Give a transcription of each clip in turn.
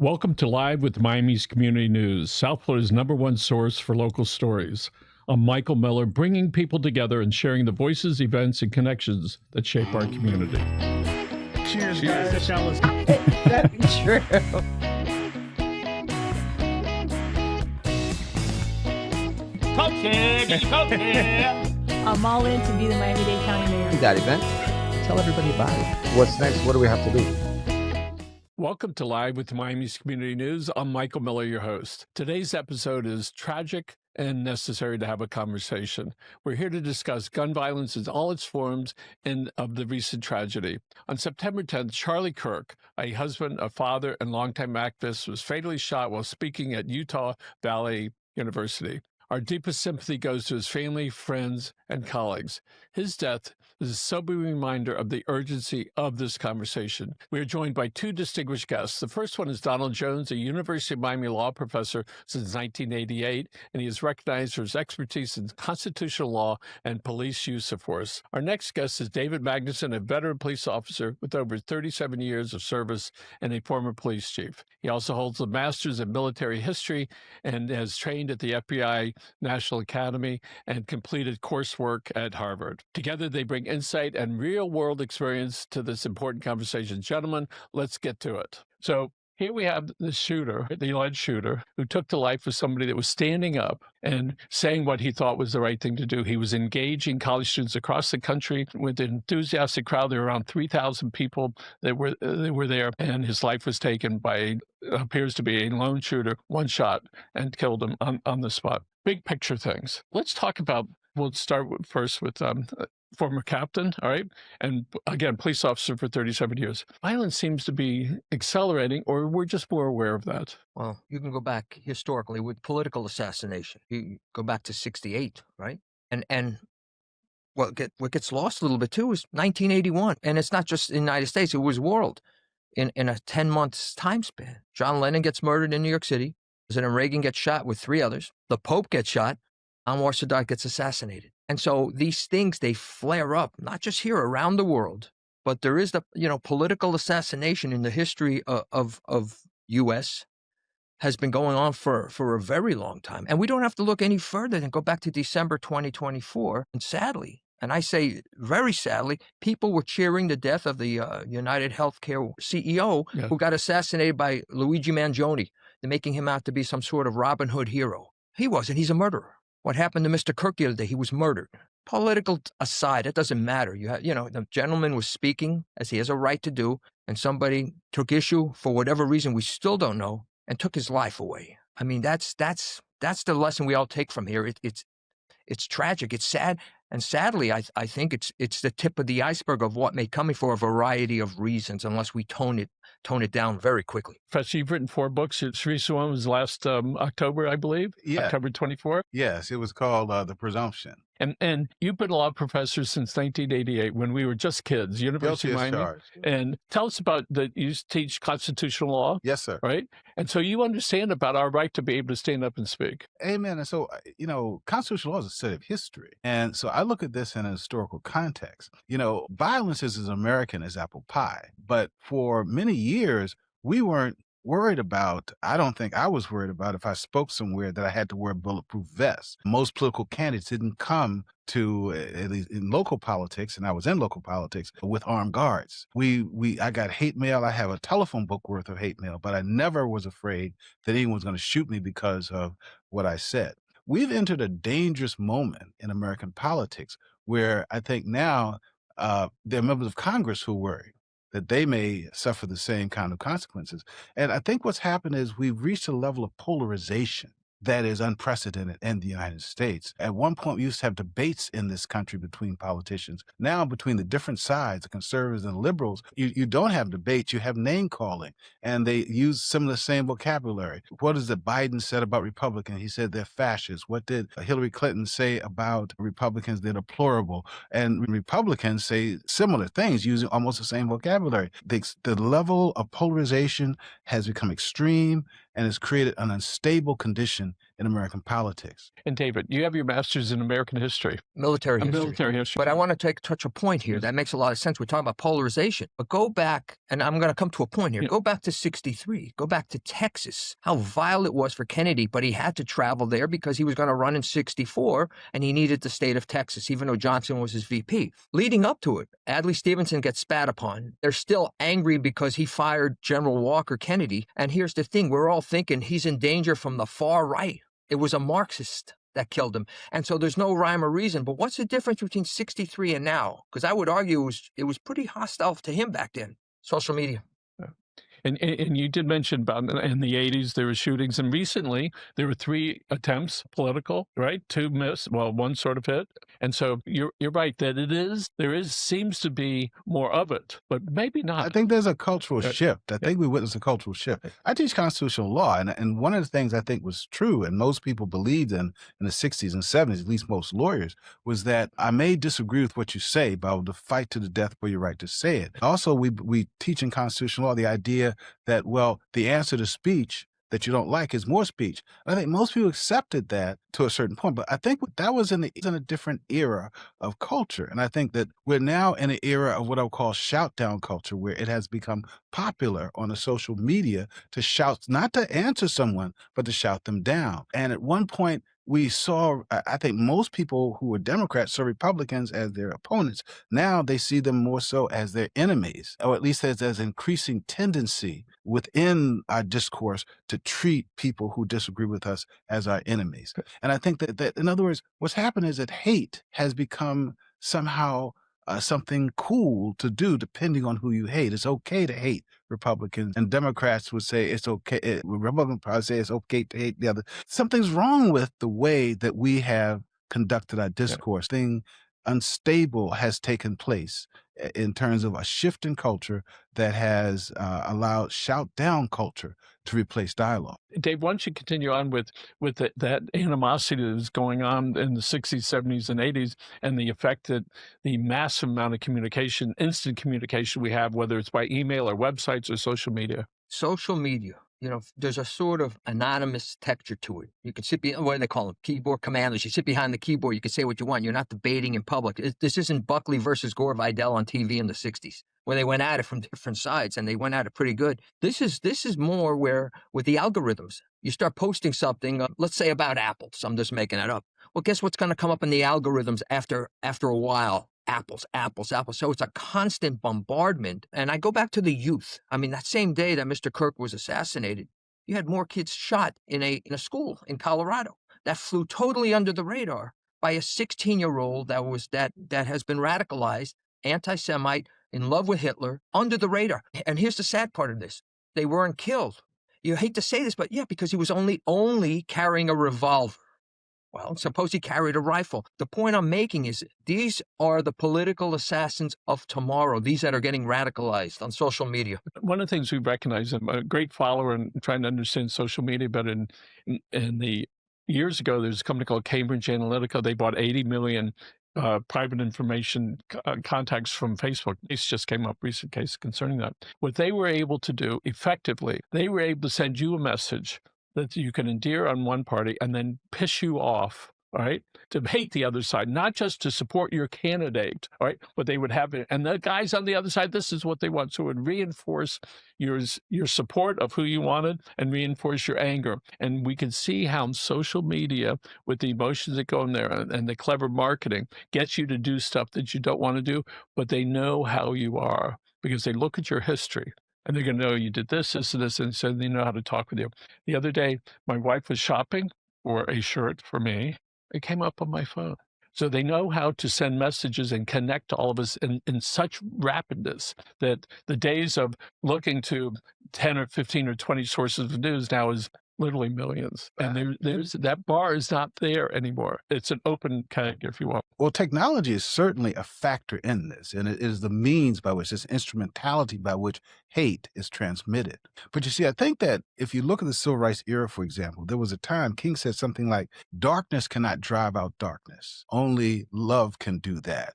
Welcome to Live with Miami's Community News, South Florida's #1 source for local stories. I'm Michael Miller, bringing people together and sharing the voices, events, and connections that shape our community. Cheers, Cheers. guys. That'd be true. I'm all in to be the Miami-Dade County mayor. That event. Tell everybody about it. What's next? What do we have to do? Welcome to Live with Miami's Community News. I'm Michael Miller, your host. Today's episode is tragic and necessary to have a conversation. We're here to discuss gun violence in all its forms and of the recent tragedy. On September 10th, Charlie Kirk, a husband, a father, and longtime activist, was fatally shot while speaking at Utah Valley University. Our deepest sympathy goes to his family, friends, and colleagues. His death is a sobering reminder of the urgency of this conversation. We are joined by two distinguished guests. The first one is Donald Jones, a University of Miami law professor since 1988, and he is recognized for his expertise in constitutional law and police use of force. Our next guest is David Magnusson, a veteran police officer with over 37 years of service and a former police chief. He also holds a master's in military history and has trained at the FBI National Academy and completed coursework at Harvard. Together, they bring insight and real-world experience to this important conversation. Gentlemen, let's get to it. So here we have the shooter, the alleged shooter, who took to life as somebody that was standing up and saying what he thought was the right thing to do. He was engaging college students across the country with an enthusiastic crowd. There were around 3,000 people that were there, and his life was taken by appears to be a lone shooter, one shot, and killed him on the spot. Big picture things. Let's talk about, we'll start first with former captain, all right? And again, police officer for 37 years. Violence seems to be accelerating, or we're just more aware of that. Well, you can go back historically with political assassination. You go back to 68, right? And what gets lost a little bit too is 1981. And it's not just the United States, it was world in a 10-month time span. John Lennon gets murdered in New York City. President Reagan gets shot with 3 others. The Pope gets shot. Anwar Sadat gets assassinated. And so these things, they flare up, not just here, around the world, but there is the, political assassination in the history of U.S. has been going on for a very long time. And we don't have to look any further than go back to December 2024. And sadly, and I say very sadly, people were cheering the death of the United Healthcare CEO who got assassinated by Luigi Mangione, making him out to be some sort of Robin Hood hero. He wasn't. He's a murderer. What happened to Mr. Kirk the other day? He was murdered. Political aside, it doesn't matter. The gentleman was speaking as he has a right to do, and somebody took issue for whatever reason we still don't know and took his life away. I mean, that's the lesson we all take from here. It's tragic. It's sad. And sadly, I think it's the tip of the iceberg of what may come for a variety of reasons, unless we tone it down very quickly. Professor, you've written 4 books. Your recent one was last October, I believe. Yeah. October 24th. Yes, it was called The Presumption. And you've been a law professor since 1988, when we were just kids, University of Guilty as Miami. charged. And tell us about that. You teach constitutional law, Yes, sir. right? And so you understand about our right to be able to stand up and speak. Amen. And so, constitutional law is a study of history. And so I look at this in a historical context. Violence is as American as apple pie. But for many years, we weren't worried about, I don't think I was worried about if I spoke somewhere that I had to wear a bulletproof vest. Most political candidates didn't come to, at least in local politics, and I was in local politics, with armed guards. I got hate mail. I have a telephone book worth of hate mail, but I never was afraid that anyone was going to shoot me because of what I said. We've entered a dangerous moment in American politics where I think now there are members of Congress who worry that they may suffer the same kind of consequences. And I think what's happened is we've reached a level of polarization that is unprecedented in the United States. At one point, we used to have debates in this country between politicians. Now, between the different sides, the conservatives and liberals, you don't have debates, you have name calling, and they use some of the same vocabulary. What is it Biden said about Republicans? He said they're fascists. What did Hillary Clinton say about Republicans? They're deplorable. And Republicans say similar things using almost the same vocabulary. The level of polarization has become extreme and has created an unstable condition in American politics. And David, you have your master's in American history. Military history. Military history. But I want to touch a point here. Yes. That makes a lot of sense. We're talking about polarization. But go back, and I'm going to come to a point here. Yeah. Go back to 63. Go back to Texas. How vile it was for Kennedy, but he had to travel there because he was going to run in 64, and he needed the state of Texas, even though Johnson was his VP. Leading up to it, Adlai Stevenson gets spat upon. They're still angry because he fired General Walker Kennedy. And here's the thing. We're all thinking he's in danger from the far right. It was a Marxist that killed him. And so there's no rhyme or reason. But what's the difference between 63 and now? Because I would argue it was pretty hostile to him back then. Social media. And you did mention about in the 80s there were shootings, and recently there were 3 attempts, political, right? 2 missed, well, 1 sort of hit. And so you're right that there seems to be more of it, but maybe not. I think there's a cultural shift. I think we witnessed a cultural shift. I teach constitutional law, and one of the things I think was true, and most people believed in the 60s and 70s, at least most lawyers, was that I may disagree with what you say, but I will fight to the death for your right to say it. Also, we teach in constitutional law the idea that, well, the answer to speech that you don't like is more speech. And I think most people accepted that to a certain point, but I think that was in a different era of culture. And I think that we're now in an era of what I would call shoutdown culture, where it has become popular on the social media to shout, not to answer someone, but to shout them down. And at one point, we saw, I think most people who were Democrats saw Republicans as their opponents. Now they see them more so as their enemies, or at least there's an increasing tendency within our discourse to treat people who disagree with us as our enemies. And I think that in other words, what's happened is that hate has become somehow something cool to do depending on who you hate. It's okay to hate Republicans, and Democrats would say it's okay. Republicans probably say it's okay to hate the other. Something's wrong with the way that we have conducted our discourse. Thing unstable has taken place in terms of a shift in culture that has allowed shout down culture to replace dialogue. Dave, why don't you continue on with that animosity that was going on in the 60s, 70s, and 80s, and the effect that the massive amount of communication, instant communication we have, whether it's by email or websites or social media? Social media. There's a sort of anonymous texture to it. You can sit behind, what do they call them? Keyboard commanders. You sit behind the keyboard. You can say what you want. You're not debating in public. This isn't Buckley versus Gore Vidal on TV in the 60s, where they went at it from different sides, and they went at it pretty good. This is more where, with the algorithms, you start posting something, let's say about apples. I'm just making that up. Well, guess what's going to come up in the algorithms after a while? Apples. So it's a constant bombardment. And I go back to the youth. I mean, that same day that Mr. Kirk was assassinated, you had more kids shot in a school in Colorado. That flew totally under the radar by a 16-year-old that has been radicalized, anti-Semite, in love with Hitler, under the radar. And here's the sad part of this. They weren't killed. You hate to say this, but yeah, because he was only carrying a revolver. Well, suppose he carried a rifle. The point I'm making is these are the political assassins of tomorrow, these that are getting radicalized on social media. One of the things we recognize, I'm a great follower and trying to understand social media, but in the years ago, there's a company called Cambridge Analytica. They bought 80 million private information contacts from Facebook. This just came up, recent case concerning that. What they were able to do effectively, they were able to send you a message that you can endear on one party and then piss you off, all right, to hate the other side, not just to support your candidate, all right, but they would have it. And the guys on the other side, this is what they want. So it would reinforce your support of who you wanted and reinforce your anger. And we can see how social media, with the emotions that go in there and the clever marketing, gets you to do stuff that you don't want to do, but they know how you are because they look at your history. And they're going to know you did this, and so they know how to talk with you. The other day, my wife was shopping for a shirt for me. It came up on my phone. So they know how to send messages and connect to all of us in such rapidness that the days of looking to 10 or 15 or 20 sources of news now is literally millions. And there's that bar is not there anymore. It's an open keg, if you want. Well, technology is certainly a factor in this, and it is the means by which, this instrumentality by which hate is transmitted. But you see, I think that if you look at the civil rights era, for example, there was a time King said something like, darkness cannot drive out darkness. Only love can do that.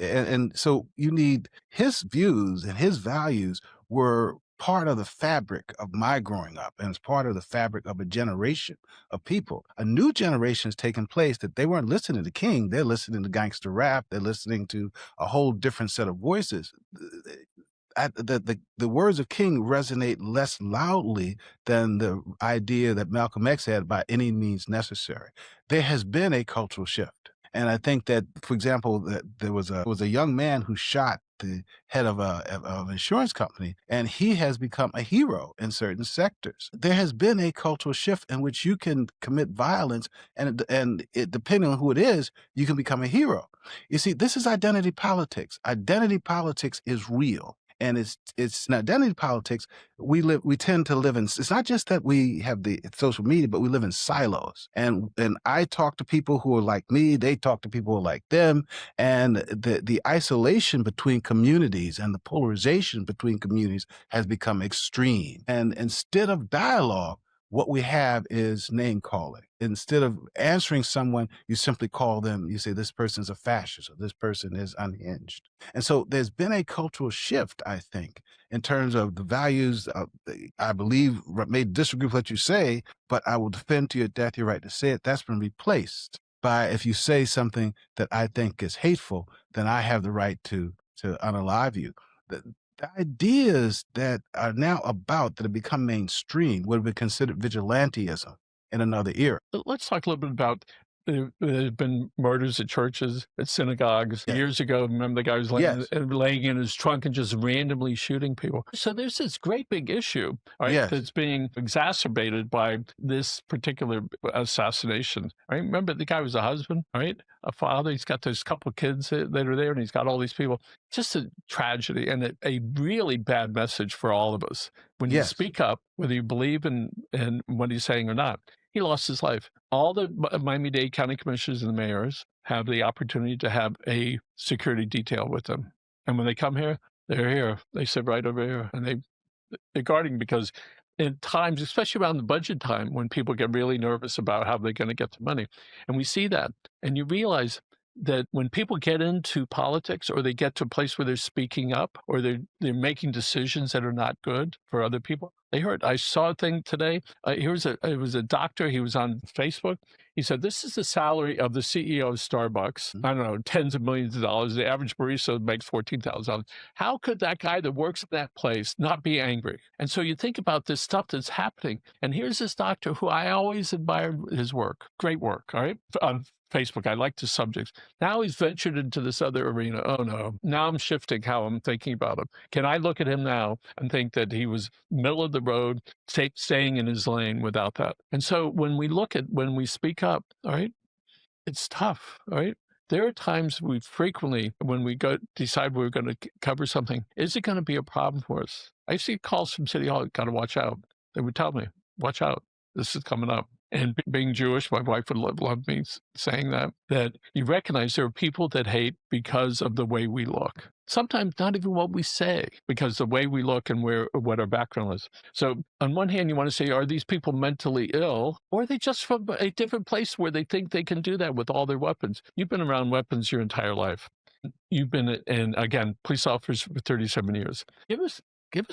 And so you need his views, and his values were part of the fabric of my growing up, and it's part of the fabric of a generation of people. A new generation has taken place that they weren't listening to King, they're listening to gangster rap, they're listening to a whole different set of voices. The words of King resonate less loudly than the idea that Malcolm X had, by any means necessary. There has been a cultural shift. And I think that, for example, that there was a young man who shot the head of an insurance company, and he has become a hero in certain sectors. There has been a cultural shift in which you can commit violence, and depending on who it is, you can become a hero. You see, this is identity politics. Identity politics is real. And it's in identity politics, we tend to live in, it's not just that we have the social media, but we live in silos. And I talk to people who are like me, they talk to people who are like them. And the isolation between communities and the polarization between communities has become extreme. And instead of dialogue, what we have is name calling. Instead of answering someone, you simply call them, you say, this person's a fascist, or this person is unhinged. And so there's been a cultural shift, I think, in terms of the values. I believe, may disagree with what you say, but I will defend to your death your right to say it. That's been replaced by, if you say something that I think is hateful, then I have the right to unalive you. The ideas that are now about, that have become mainstream, would have been considered vigilantism in another era. Let's talk a little bit about, there have been murders at churches, at synagogues. Yeah. Years ago, remember the guy was laying in his trunk and just randomly shooting people. So there's this great big issue, right, Yes. that's being exacerbated by this particular assassination. Right? Remember, the guy was a husband, right? A father. He's got those couple of kids that are there, and he's got all these people. Just a tragedy, and a really bad message for all of us. When you Yes. speak up, whether you believe in what he's saying or not, he lost his life. All the Miami-Dade County commissioners and the mayors have the opportunity to have a security detail with them. And when they come here, they're here. They sit right over here, and they're guarding, because in times, especially around the budget time, when people get really nervous about how they're going to get the money. And we see that. And you realize that when people get into politics, or they get to a place where they're speaking up, or they're making decisions that are not good for other people, they hurt. I saw a thing today. It was a doctor. He was on Facebook. He said, this is the salary of the CEO of Starbucks. I don't know, tens of millions of dollars. The average barista makes $14,000. How could that guy that works in that place not be angry? And so you think about this stuff that's happening. And here's this doctor who I always admired his work. Great work, all right? On Facebook, I like the subjects. Now he's ventured into this other arena. Oh no, now I'm shifting how I'm thinking about him. Can I look at him now and think that he was middle of the road, staying in his lane without that? And so when we speak up, all right, it's tough, all right? There are times when we decide we're going to cover something, is it going to be a problem for us? I see calls from City Hall, got to watch out. They would tell me, watch out, this is coming up. And being Jewish, my wife would love me saying that you recognize there are people that hate because of the way we look. Sometimes not even what we say, because the way we look and what our background is. So on one hand, you want to say, are these people mentally ill, or are they just from a different place where they think they can do that with all their weapons? You've been around weapons your entire life. You've been, and again, police officers for 37 years. Give us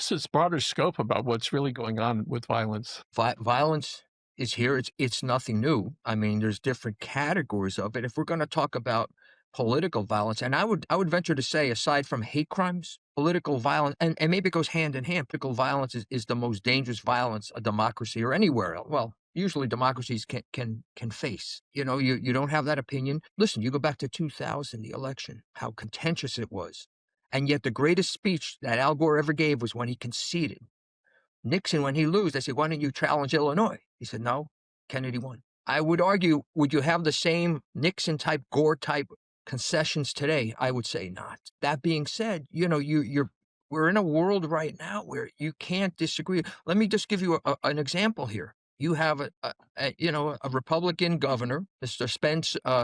this broader scope about what's really going on with violence. Violence is here. It's nothing new. I mean, there's different categories of it. If we're going to talk about political violence, and I would venture to say, aside from hate crimes, political violence, and maybe it goes hand in hand, political violence is the most dangerous violence a democracy or anywhere else. Well, usually democracies can face. You know, you don't have that opinion. Listen, you go back to 2000, the election, how contentious it was. And yet the greatest speech that Al Gore ever gave was when he conceded. Nixon, when he lose, they said, why don't you challenge Illinois? He said, no, Kennedy won. I would argue, would you have the same Nixon-type, Gore-type concessions today? I would say not. That being said, you know, we're in a world right now where you can't disagree. Let me just give you an example here. You have a Republican governor, Mr.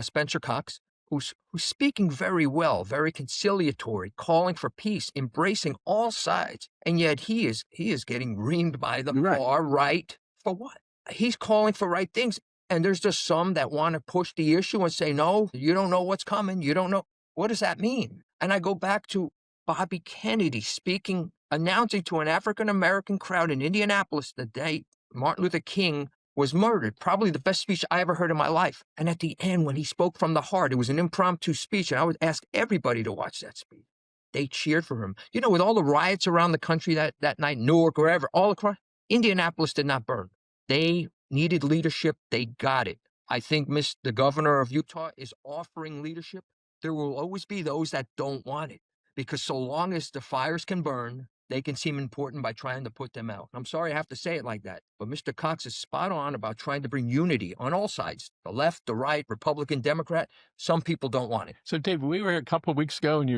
Spencer Cox, who's speaking very well, very conciliatory, calling for peace, embracing all sides, and yet he is getting reamed by the far right. For what? He's calling for right things, and there's just some that want to push the issue and say, no, you don't know what's coming. You don't know. What does that mean? And I go back to Bobby Kennedy speaking announcing to an African-American crowd in Indianapolis the day Martin Luther King was murdered. Probably the best speech I ever heard in my life. And at the end, when he spoke from the heart, it was an impromptu speech, and I would ask everybody to watch that speech. They cheered for him. You know, with all the riots around the country that night, Newark, wherever, all across, Indianapolis did not burn. They needed leadership. They got it. I think the governor of Utah is offering leadership. There will always be those that don't want it, because so long as the fires can burn, they can seem important by trying to put them out. I'm sorry I have to say it like that, but Mr. Cox is spot on about trying to bring unity on all sides, the left, the right, Republican, Democrat. Some people don't want it. So, Dave, we were here a couple of weeks ago, and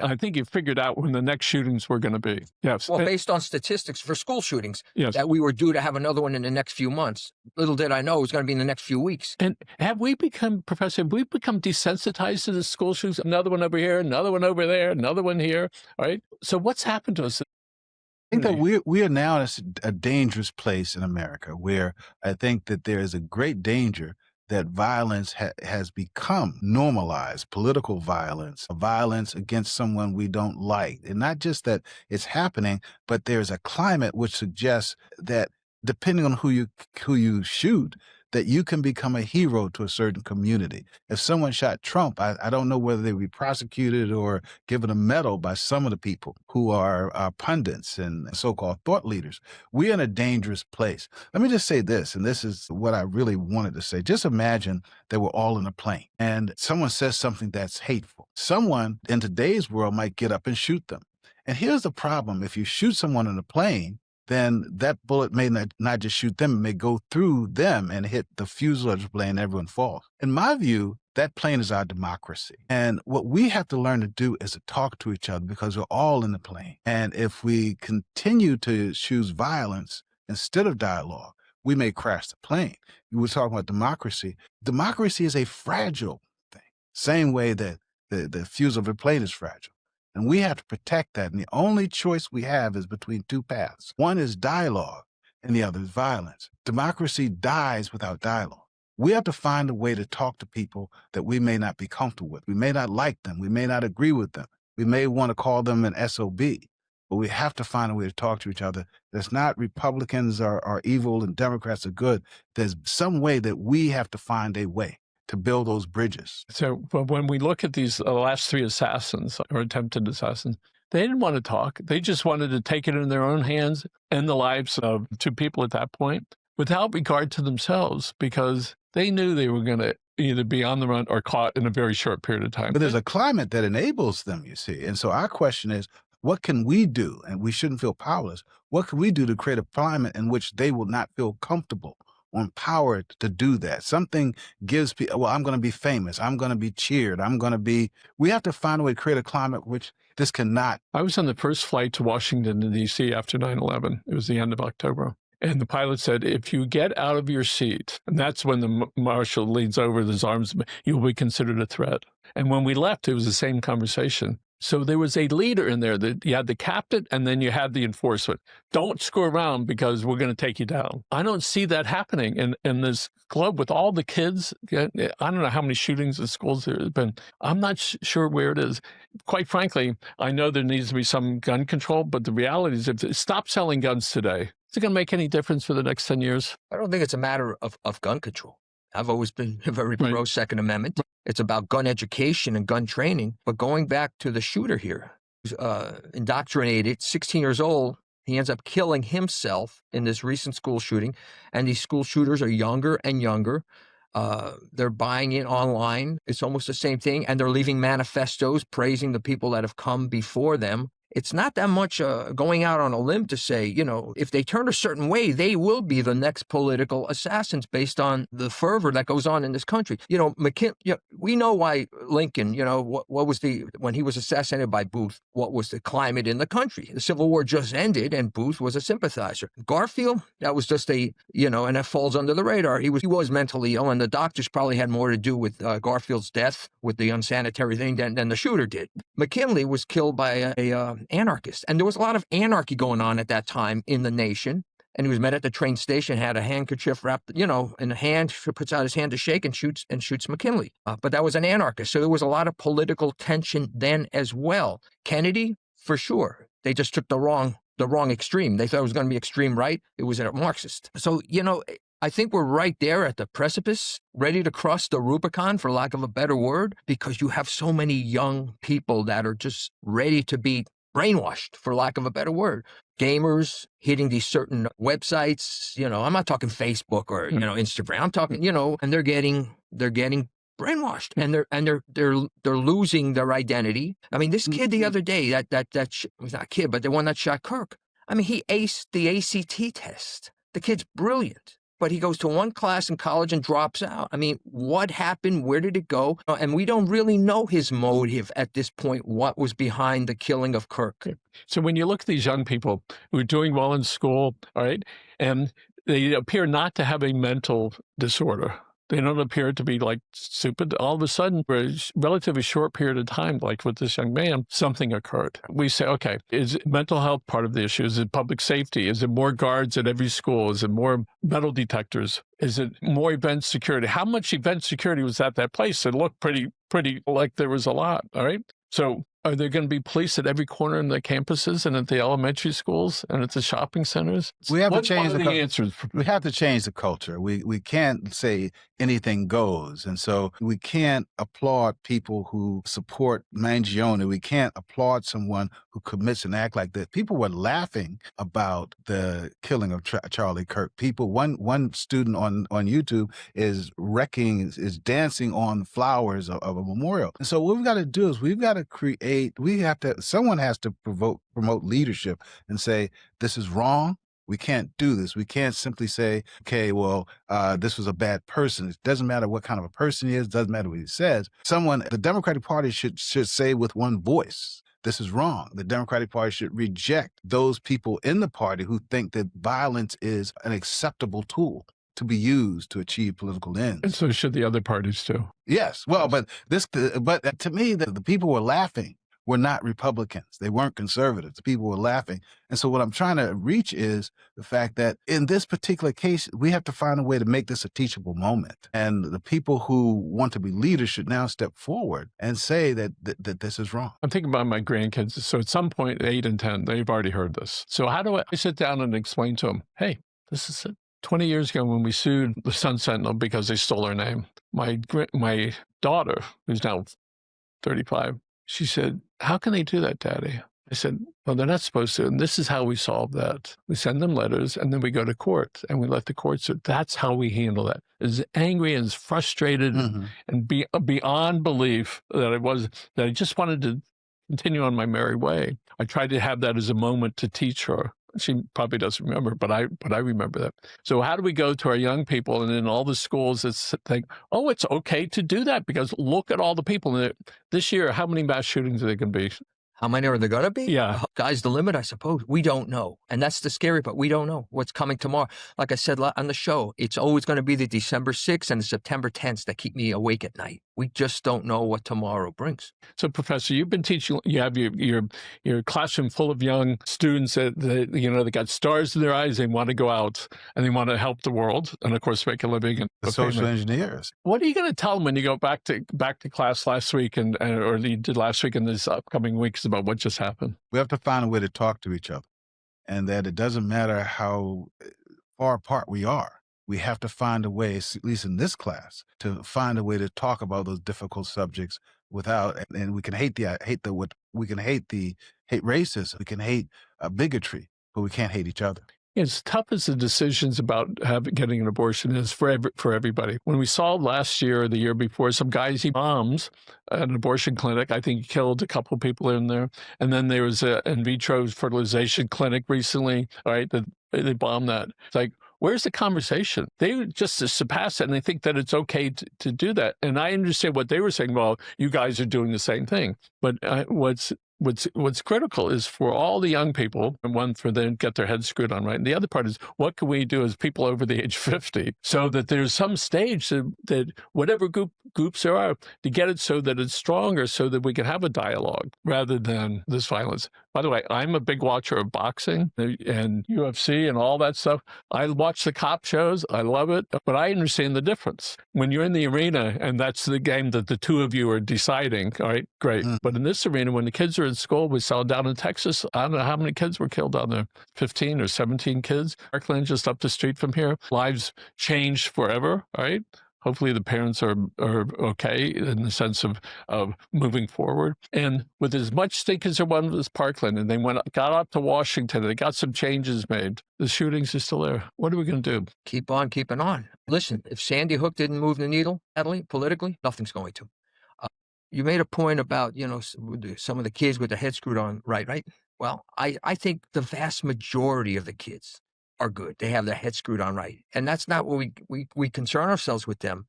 I think you figured out when the next shootings were going to be. Yes. Well, based on statistics for school shootings, yes, that we were due to have another one in the next few months. Little did I know it was going to be in the next few weeks. And Professor, have we become desensitized to the school shootings? Another one over here, another one over there, another one here, all right? So what's happened to us? I think that we are now in a dangerous place in America, where I think that there is a great danger that violence has become normalized, political violence, violence against someone we don't like. And not just that it's happening, but there's a climate which suggests that depending on who you shoot, that you can become a hero to a certain community. If someone shot Trump, I don't know whether they would be prosecuted or given a medal by some of the people who are pundits and so-called thought leaders. We're in a dangerous place. Let me just say this, and this is what I really wanted to say. Just imagine that we're all in a plane and someone says something that's hateful. Someone in today's world might get up and shoot them. And here's the problem. If you shoot someone in a plane, then that bullet may not just shoot them, it may go through them and hit the fuselage of the plane and everyone falls. In my view, that plane is our democracy. And what we have to learn to do is to talk to each other, because we're all in the plane. And if we continue to choose violence instead of dialogue, we may crash the plane. You were talking about democracy. Democracy is a fragile thing, same way that the fuselage of a plane is fragile. And we have to protect that. And the only choice we have is between two paths. One is dialogue, and the other is violence. Democracy dies without dialogue. We have to find a way to talk to people that we may not be comfortable with. We may not like them. We may not agree with them. We may want to call them an SOB. But we have to find a way to talk to each other. There's not Republicans are evil and Democrats are good. There's some way that we have to find a way to build those bridges. So when we look at these last three assassins or attempted assassins, they didn't want to talk. They just wanted to take it in their own hands and the lives of two people at that point without regard to themselves, because they knew they were going to either be on the run or caught in a very short period of time. But there's a climate that enables them, you see. And so our question is, what can we do? And we shouldn't feel powerless. What can we do to create a climate in which they will not feel comfortable or empowered to do that? Something gives people, well, I'm going to be famous. I'm going to be cheered. We have to find a way to create a climate which this cannot. I was on the first flight to Washington, D.C. after 9/11. It was the end of October. And the pilot said, if you get out of your seat, and that's when the marshal leans over with his arms, you'll be considered a threat. And when we left, it was the same conversation. So there was a leader in there that you had the captain and then you had the enforcement. Don't screw around because we're going to take you down. I don't see that happening in this globe with all the kids. I don't know how many shootings in schools there have been. I'm not sure where it is. Quite frankly, I know there needs to be some gun control, but the reality is if they stop selling guns today, is it going to make any difference for the next 10 years? I don't think it's a matter of gun control. I've always been very pro Second Amendment. It's about gun education and gun training. But going back to the shooter here, who's indoctrinated, 16 years old, he ends up killing himself in this recent school shooting. And these school shooters are younger and younger. They're buying it online. It's almost the same thing. And they're leaving manifestos praising the people that have come before them. It's not that much going out on a limb to say, if they turn a certain way, they will be the next political assassins based on the fervor that goes on in this country. We know why Lincoln, what was when he was assassinated by Booth, what was the climate in the country? The Civil War just ended and Booth was a sympathizer. Garfield, that was just and that falls under the radar. He was mentally ill, and the doctors probably had more to do with Garfield's death with the unsanitary thing than the shooter did. McKinley was killed by a anarchist. And there was a lot of anarchy going on at that time in the nation. And he was met at the train station, had a handkerchief wrapped, in a hand, puts out his hand to shake and shoots McKinley. But that was an anarchist. So there was a lot of political tension then as well. Kennedy, for sure. They just took the wrong the wrong extreme. They thought it was going to be extreme right. It was a Marxist. So, I think we're right there at the precipice, ready to cross the Rubicon, for lack of a better word, because you have so many young people that are just ready to be brainwashed, for lack of a better word. Gamers hitting these certain websites, I'm not talking Facebook or, Instagram. I'm talking, and they're getting brainwashed, and they're losing their identity. I mean, this kid the other day, that was not a kid, but the one that shot Kirk. I mean, he aced the ACT test. The kid's brilliant, but he goes to one class in college and drops out. I mean, what happened? Where did it go? And we don't really know his motive at this point, what was behind the killing of Kirk. So when you look at these young people who are doing well in school, all right, and they appear not to have a mental disorder, they don't appear to be like stupid. All of a sudden, for a relatively short period of time, like with this young man, something occurred. We say, okay, is mental health part of the issue? Is it public safety? Is it more guards at every school? Is it more metal detectors? Is it more event security? How much event security was at that place? It looked pretty like there was a lot, all right? So are there going to be police at every corner in the campuses and at the elementary schools and at the shopping centers? We have to change the answers. We have to change the culture. We can't say anything goes. And so we can't applaud people who support Mangione. We can't applaud someone who commits an act like that. People were laughing about the killing of Charlie Kirk. One student on YouTube is dancing on flowers of a memorial. And so what we've got to do is we've got to someone has to promote leadership and say, this is wrong. We can't do this. We can't simply say, okay, well, this was a bad person. It doesn't matter what kind of a person he is. It doesn't matter what he says. The Democratic Party should say with one voice, this is wrong. The Democratic Party should reject those people in the party who think that violence is an acceptable tool to be used to achieve political ends. And so should the other parties too. Yes. Well, but to me, the people were laughing were not Republicans. They weren't conservatives. The people were laughing. And so what I'm trying to reach is the fact that in this particular case, we have to find a way to make this a teachable moment. And the people who want to be leaders should now step forward and say that this is wrong. I'm thinking about my grandkids. So at some point, 8 and 10, they've already heard this. So how do I sit down and explain to them, hey, this is it. 20 years ago when we sued the Sun Sentinel because they stole our name, my daughter, who's now 35, she said, how can they do that, Daddy? I said, well, they're not supposed to. And this is how we solve that. We send them letters and then we go to court and we let the courts, that's how we handle that. As angry and as frustrated and beyond belief that I just wanted to continue on my merry way. I tried to have that as a moment to teach her. She probably doesn't remember, but I remember that. So how do we go to our young people and in all the schools that think, oh, it's okay to do that because look at all the people. This year, how many mass shootings are there going to be? How many are there going to be? Yeah. Sky's the limit, I suppose. We don't know. And that's the scary part. We don't know what's coming tomorrow. Like I said on the show, it's always going to be the December 6th and the September 10th that keep me awake at night. We just don't know what tomorrow brings. So, Professor, you've been teaching, you have your classroom full of young students that they got stars in their eyes. They want to go out and they want to help the world and, of course, make a living. And the social engineers. What are you going to tell them when you go back to class last week or you did last week and this upcoming weeks about what just happened? We have to find a way to talk to each other, and that it doesn't matter how far apart we are. We have to find a way, at least in this class, to find a way to talk about those difficult subjects without, and we can hate racism, we can hate bigotry, but we can't hate each other. As tough as the decisions about getting an abortion is for everybody. When we saw last year or the year before, some guys, he bombs an abortion clinic. I think he killed a couple of people in there. And then there was an in vitro fertilization clinic recently, all right, that they bombed that. It's like, where's the conversation? They just surpass it and they think that it's okay to do that. And I understand what they were saying. Well, you guys are doing the same thing. But What's critical is for all the young people, and one for them to get their heads screwed on right. And the other part is what can we do as people over the age 50 so that there's some stage that whatever group groups there are to get it so that it's stronger, so that we can have a dialogue rather than this violence. By the way, I'm a big watcher of boxing and UFC and all that stuff. I watch the cop shows. I love it, but I understand the difference. When you're in the arena and that's the game that the two of you are deciding, all right, great. But in this arena, when the kids are in school, we saw down in Texas, I don't know how many kids were killed down there, 15 or 17 kids. Parkland, just up the street from here. Lives changed forever, right? Hopefully the parents are okay in the sense of moving forward. And with as much stink as there was with Parkland, and they got up to Washington, and they got some changes made, the shootings are still there. What are we going to do? Keep on keeping on. Listen, if Sandy Hook didn't move the needle, politically, nothing's going to. You made a point about, some of the kids with their head screwed on right? Well, I think the vast majority of the kids are good. They have their head screwed on right. And that's not what we concern ourselves with them,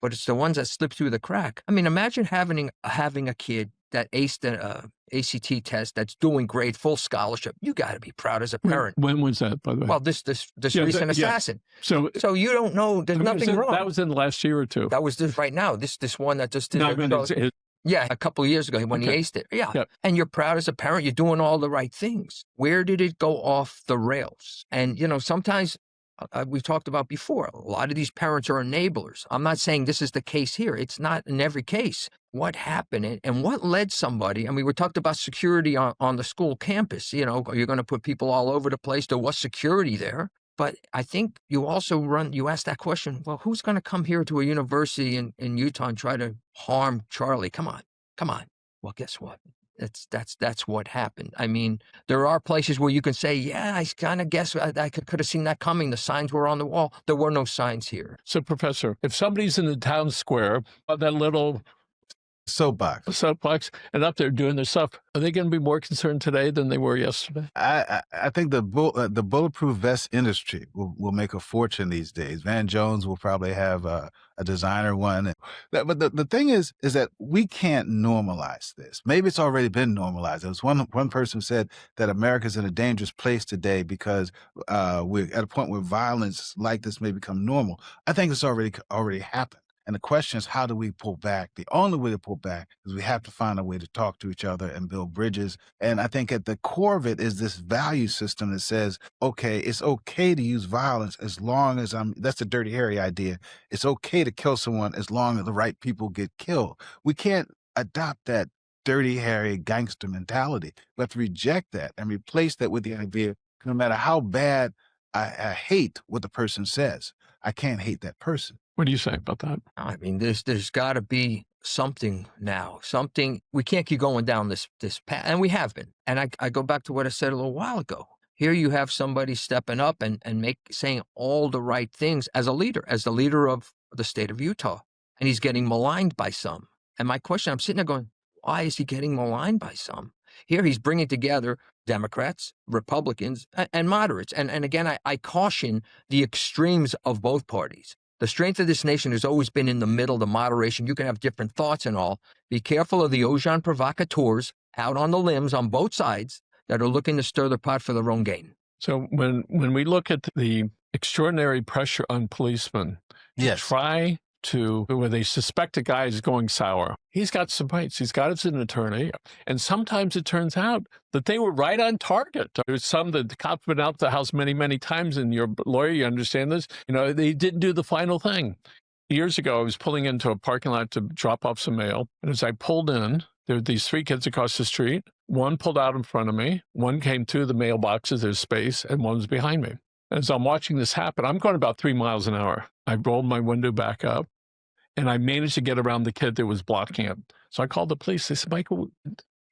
but it's the ones that slip through the crack. I mean, imagine having a kid that aced an ACT test that's doing great, full scholarship. You got to be proud as a parent. When was that, by the way? Well, this recent assassin. So you don't know, there's nothing wrong. That was in the last year or two. That was this right now. This one that just did. No, yeah, a couple of years ago when he aced it. Yeah. Yep. And you're proud as a parent. You're doing all the right things. Where did it go off the rails? And, sometimes we talked about before, a lot of these parents are enablers. I'm not saying this is the case here. It's not in every case. What happened and what led somebody? I mean, we talked about security on the school campus. You're going to put people all over the place. There was security there. But I think you ask that question, well, who's going to come here to a university in Utah and try to harm Charlie? Come on. Well, guess what? That's what happened. I mean, there are places where you can say, yeah, I kind of guess I could have seen that coming. The signs were on the wall. There were no signs here. So, Professor, if somebody's in the town square, that little soapbox, and up there doing their stuff, are they going to be more concerned today than they were yesterday? I think the bulletproof vest industry will make a fortune these days. Van Jones will probably have a designer one. But the thing is that we can't normalize this. Maybe it's already been normalized. There was one person said that America's in a dangerous place today because we're at a point where violence like this may become normal. I think it's already happened. And the question is, how do we pull back? The only way to pull back is we have to find a way to talk to each other and build bridges. And I think at the core of it is this value system that says, okay, it's okay to use violence as long as that's the Dirty Harry idea. It's okay to kill someone as long as the right people get killed. We can't adopt that Dirty Harry gangster mentality. We have to reject that and replace that with the idea, no matter how bad I hate what the person says, I can't hate that person. What do you say about that? I mean, there's got to be something now. Something. We can't keep going down this path, and we have been. And I go back to what I said a little while ago. Here you have somebody stepping up and saying all the right things as the leader of the state of Utah, and he's getting maligned by some. And my question, I'm sitting there going, why is he getting maligned by some? Here he's bringing together Democrats, Republicans, and moderates. And again, I caution the extremes of both parties. The strength of this nation has always been in the middle, the moderation. You can have different thoughts and all. Be careful of the Erosion provocateurs out on the limbs on both sides that are looking to stir the pot for their own gain. So when we look at the extraordinary pressure on policemen, try to, where they suspect a guy is going sour, he's got some rights. He's got an attorney. And sometimes it turns out that they were right on target. There's some that the cops been out to the house many, many times, and you're a lawyer, you understand this. They didn't do the final thing. Years ago, I was pulling into a parking lot to drop off some mail. And as I pulled in, there were these three kids across the street. One pulled out in front of me. One came to the mailboxes, there's space, and one was behind me. As I'm watching this happen, I'm going about 3 miles an hour. I rolled my window back up, and I managed to get around the kid that was blocking it. So I called the police. They said, Michael,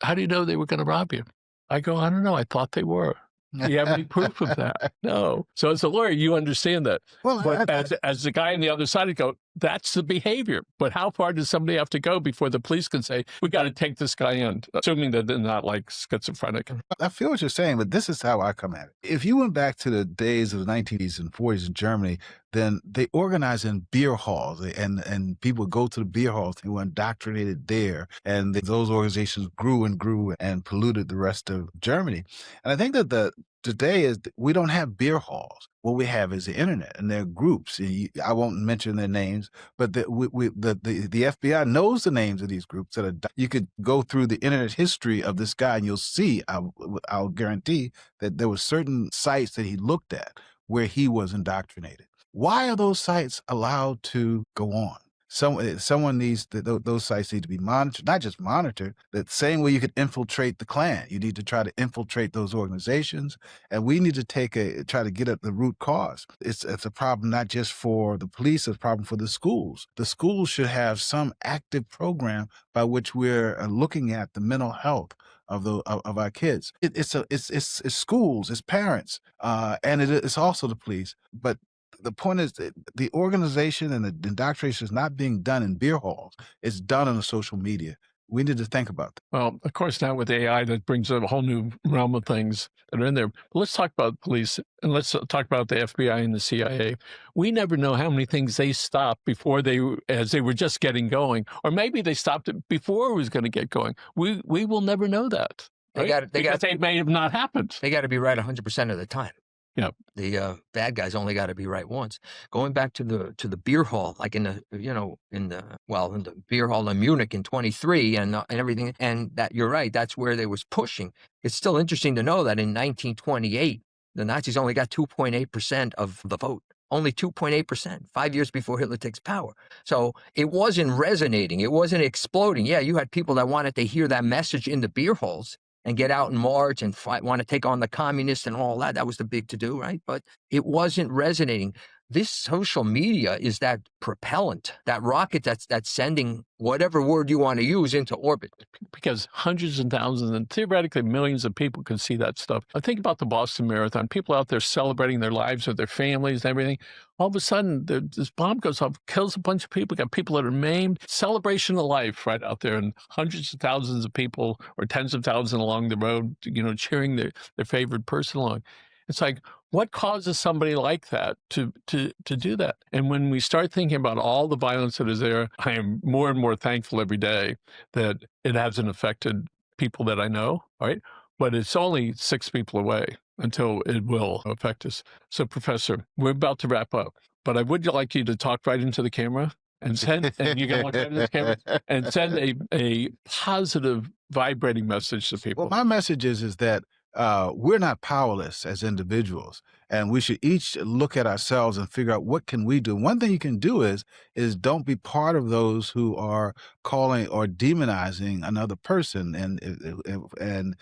how do you know they were going to rob you? I go, I don't know. I thought they were. Do you have any proof of that? No. So as a lawyer, you understand that. Well, but as the guy on the other side, I go, that's the behavior. But how far does somebody have to go before the police can say, we got to take this guy in, assuming that they're not like schizophrenic? I feel what you're saying, but this is how I come at it. If you went back to the days of the 1980s and 40s in Germany, then they organized in beer halls, and people would go to the beer halls. They were indoctrinated there, and those organizations grew and polluted the rest of Germany. And I think that today is we don't have beer halls. What we have is the internet, and there are groups. I won't mention their names, but the FBI knows the names of these groups that are. You could go through the internet history of this guy, and you'll see. I'll guarantee that there were certain sites that he looked at where he was indoctrinated. Why are those sites allowed to go on? Someone needs those sites need to be monitored, not just monitored. The same way you could infiltrate the Klan, you need to try to infiltrate those organizations, and we need to try to get at the root cause. It's a problem not just for the police; it's a problem for the schools. The schools should have some active program by which we're looking at the mental health of our kids. It's schools, it's parents, and it's also the police, but. The point is that the organization and the indoctrination is not being done in beer halls. It's done on the social media. We need to think about that. Well, of course, now with AI, that brings up a whole new realm of things that are in there. But let's talk about police, and let's talk about the FBI and the CIA. We never know how many things they stopped as they were just getting going, or maybe they stopped it before it was going to get going. We will never know that. Right? Because they may have not happened. They got to be right 100% of the time. Yeah, the bad guys only got to be right once. Going back to the beer hall, like in the beer hall in Munich in 23 and everything, and that you're right, that's where they was pushing. It's still interesting to know that in 1928, the Nazis only got 2.8% of the vote. Only 2.8%, 5 years before Hitler takes power. So it wasn't resonating. It wasn't exploding. Yeah, you had people that wanted to hear that message in the beer halls and get out and march and want to take on the communists and all that. That was the big to-do, right? But it wasn't resonating. This social media is that propellant, that rocket that's sending whatever word you want to use into orbit. Because hundreds and thousands and theoretically millions of people can see that stuff. I think about the Boston Marathon, people out there celebrating their lives with their families and everything. All of a sudden, this bomb goes off, kills a bunch of people, got people that are maimed. Celebration of life right out there, and hundreds of thousands of people or tens of thousands along the road, cheering their favorite person along. It's like, what causes somebody like that to do that? And when we start thinking about all the violence that is there, I am more and more thankful every day that it hasn't affected people that I know, right? But it's only 6 people away until it will affect us. So, Professor, we're about to wrap up, but I would like you to talk right into the camera and you can look right into the camera and send a positive, vibrating message to people. Well, my message is that we're not powerless as individuals, and we should each look at ourselves and figure out what can we do. One thing you can do is don't be part of those who are calling or demonizing another person and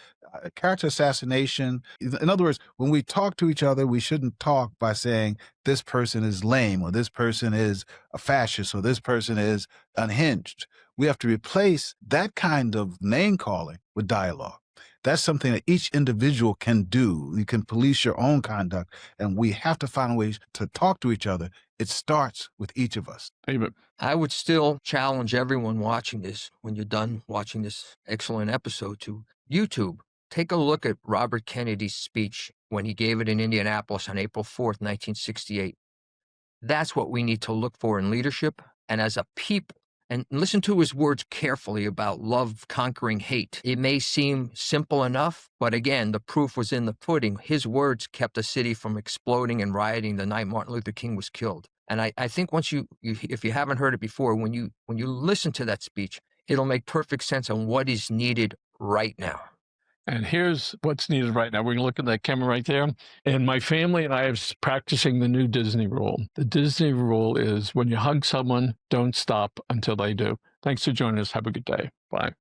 character assassination. In other words, when we talk to each other, we shouldn't talk by saying this person is lame or this person is a fascist or this person is unhinged. We have to replace that kind of name calling with dialogue. That's something that each individual can do. You can police your own conduct, and we have to find ways to talk to each other. It starts with each of us. Amen. I would still challenge everyone watching this, when you're done watching this excellent episode, to YouTube. Take a look at Robert Kennedy's speech when he gave it in Indianapolis on April 4th, 1968. That's what we need to look for in leadership and as a people. And listen to his words carefully about love conquering hate. It may seem simple enough, but again, the proof was in the pudding. His words kept the city from exploding and rioting the night Martin Luther King was killed. And I think once if you haven't heard it before, when you listen to that speech, it'll make perfect sense on what is needed right now. And here's what's needed right now. We're going to look at that camera right there. And my family and I are practicing the new Disney rule. The Disney rule is when you hug someone, don't stop until they do. Thanks for joining us. Have a good day. Bye.